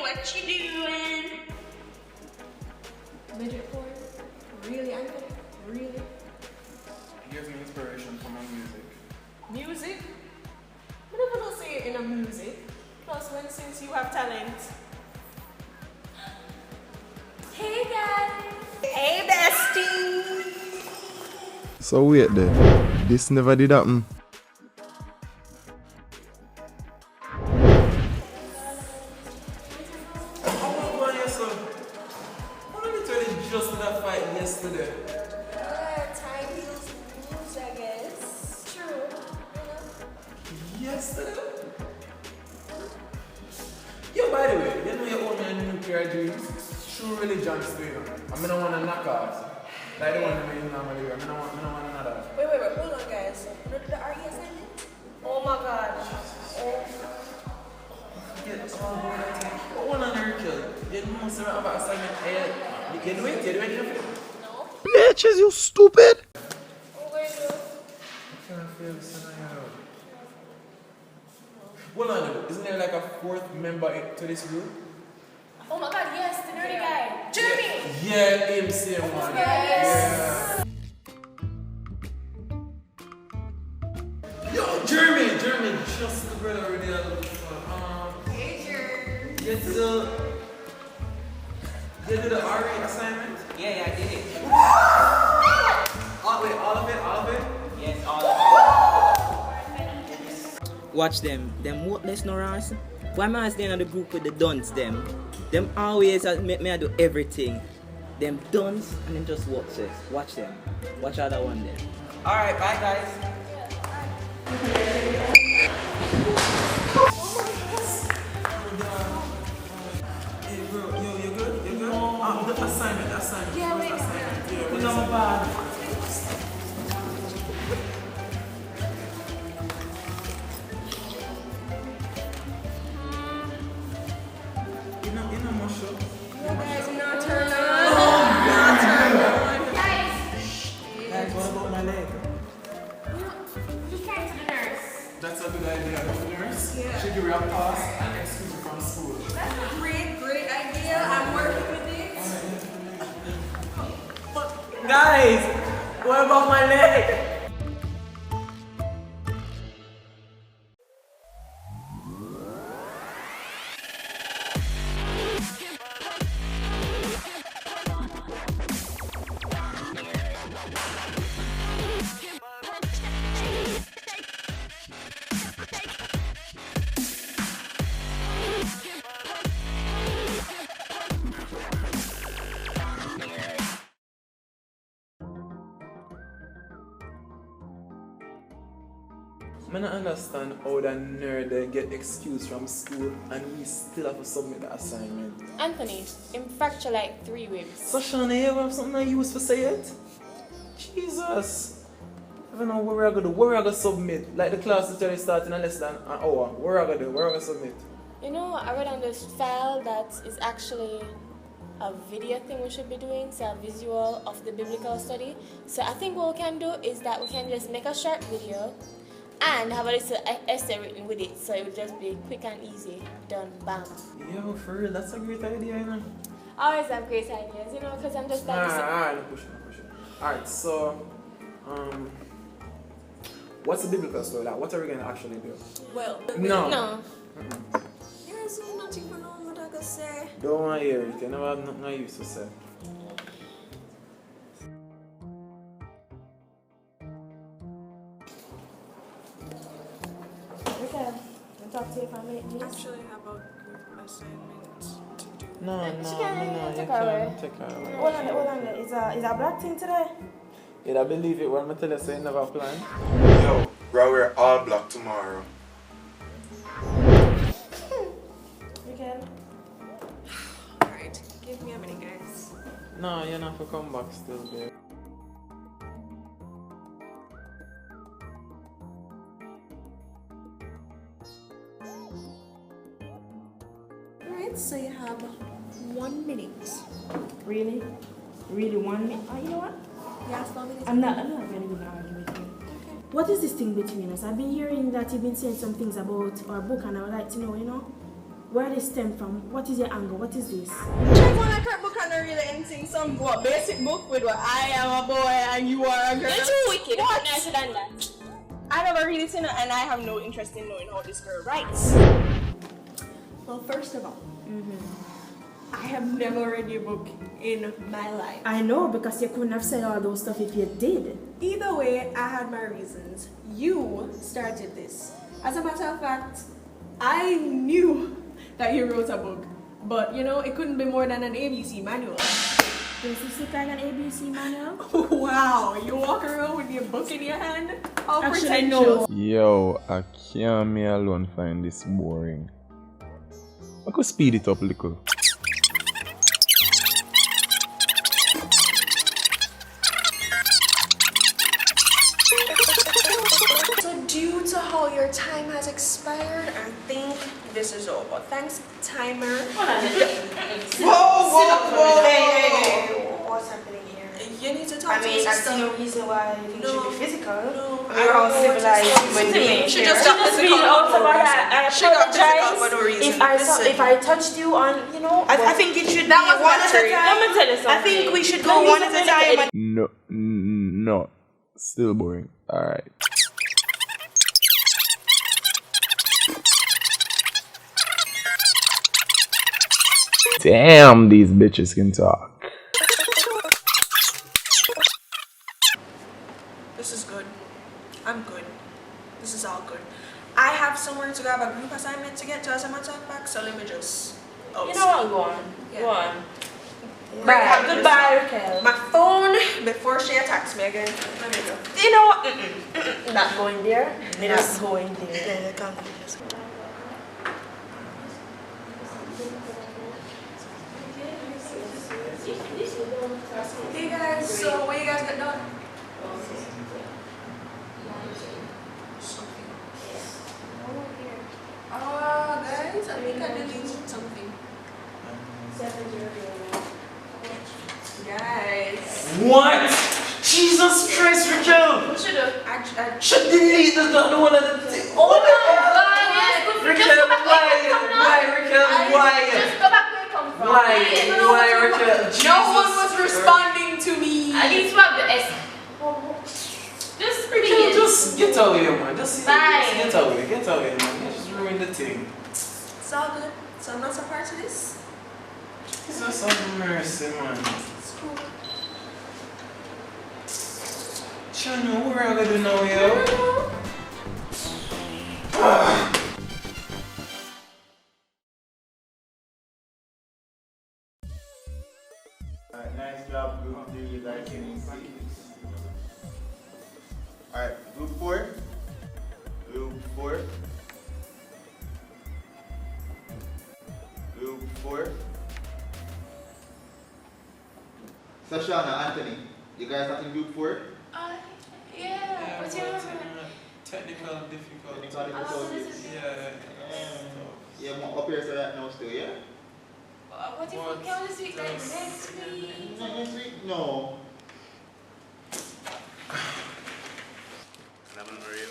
What you doing? Midget porn? Really, Anthony? Really? It gives me inspiration for my music. Music? I never don't say it in a music. Plus, since you have talent. Hey guys! Hey bestie! So wait then, this never did happen. Yesterday. Time heals wounds, I guess. True. Yesterday? Yo, by the way, you know you own me a nuclear dreams? True religion still, you know. I don't want to knock off. Like the one that you normally wear. I don't want another. Wait, hold on guys. You know the RE assignment? Oh my god. What one on Rykel? You know something about assignment? You do it? Bitches, you stupid! Hold on, isn't there like a fourth member to this group? Oh my god, yes, the nerdy guy. Jeremy! Yeah, him same one. Yes! Yeah. Yo, Jeremy, just the brother already. Hey, Jeremy. You did the RE assignment? Yeah, I did it. All of it? Yes, all of it. Watch them worthless ignorance. Why am I staying in the group with the duns them? Them always make me do everything. Them duns and then just watch this. Watch them. Watch other one there. Alright, bye guys. Hey bro, yo, you good? The assignment. Yeah, wait. Put on my bag. You know my show. You guys not turn on. Guys, what about my leg? Just trying to the nurse. That's a good idea. The nurse, Yeah. she give you a pass and excuse you from school. That's a great idea. I'm working with it. Guys, what about my leg? I don't understand how the nerd get excused from school and we still have to submit the assignment. Anthony, in fracture like 3 waves. Sashawna, you have something I use for say it? Jesus. I don't know what we're going to do. What we're going to submit? Like the class literally starting in less than an hour. What we're going to do? What we're going to submit? You know, I read on this file that is actually a video thing we should be doing, so a visual of the biblical study. So I think what we can do is that we can just make a short video and have a little essay written with it, so it will just be quick and easy. Done, bam. Yo, for real, that's a great idea, you know? I always have great ideas, you know, because I'm just like this. Alright, push it. Alright, so, what's the biblical story like? What are we going to actually do? Well, No. there's nothing for no one that I could say. Don't want to hear it. You never have nothing I used to say. Okay, I'll talk to you for a minute, please. Actually, how about your assignment to do? No, She you can't take her away. can't take her away. Hold on. Is a black thing today? Yeah, I believe it when I tell you so you never planned. Yo, bro, we're all black tomorrow. You can. Alright, give me a minute, guys. No, you're not to come back still, babe. minutes, so you have 1 minute. Really? Really 1 minute? Oh, you know what? Yes, 1 minute. I'm not really gonna argue with you. Okay. What is this thing between us? I've been hearing that you've been saying some things about our book, and I would like to know, where this stem from? What is your angle? What is this? Check one like her book and really anything. Some what basic book with what I am a boy and you are a girl. You're too wicked. What? Nicer than that. I never really seen it and I have no interest in knowing how this girl writes. Well, first of all, I have never read your book in my life. I know, because you couldn't have said all those stuff if you did. Either way, I had my reasons. You started this. As a matter of fact, I knew that you wrote a book, but it couldn't be more than an ABC manual. Does this look like an ABC manual? Wow, you walk around with your book in your hand? How Actually, pretentious. no. Yo, I can't me alone find this boring. I could speed it up a little. So due to how your time has expired, I think this is over. Thanks, timer. Whoa! Hey, what's happening here? You need to talk to I your see sister. no reason why you should be physical. No, We're all civilized when we She just got physical for no reason. She got physical for no reason. if I touched you on, I think it should be That was one at a necessary. time. Let me tell you something. I think we should go one at a time. No, still boring. Alright. Damn, these bitches can talk. This is good. I'm good. This is all good. I have somewhere to go. I have a group assignment to get to as a matter of fact, so let me just... You know what? Go on. Yeah. Go on. Right. Goodbye, Rykel. My phone, before she attacks me again. Let me go. You know what? Not going there. Not going there. Hey guys, so when you guys get done? Guys, I think I deleted something. Guys. What? Jesus Christ, Rykel! What should have? Should delete the one of the thing. Oh my God! Rykel, why? Rykel, why? Just go back where you come from. Why, Rykel? No one was responding to me. I need to have the S. Just please. Just get away, man. Just Fine. get away, man. You just ruined the thing. It's all good. So I'm not a part of this. Jesus have mercy, man. It's cool. Chano, what are you gonna do now, yo? Nice job, group 3, like you see. Alright, group 4. Group 4. Group 4. Sashawna, Anthony, you guys not in group 4? Yeah. What's your number? Technical difficulty. Yeah. Yeah. Yeah, I'm up here so right now still, yeah? What if we can this week, like next week? Not next week? No. Lemon Oreo.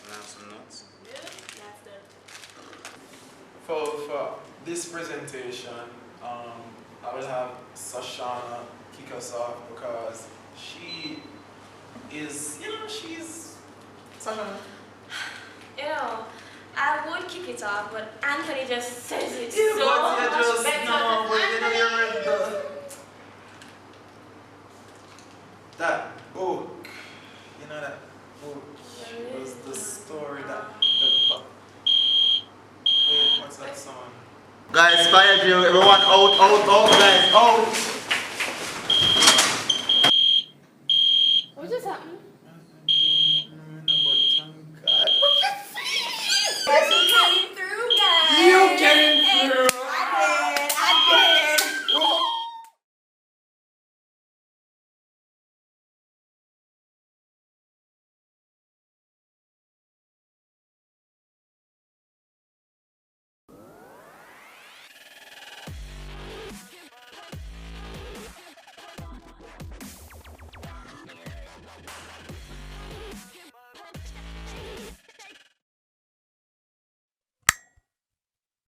And I have some nuts. For this presentation, I will have Sashawna kick us off because she is, she's Sashawna. I would kick it off, but Anthony just says it Yeah, so but you much just better know, than but Anthony. That book, that book was the story that wait, what's that song? Guys, fire drill, everyone out, guys, out.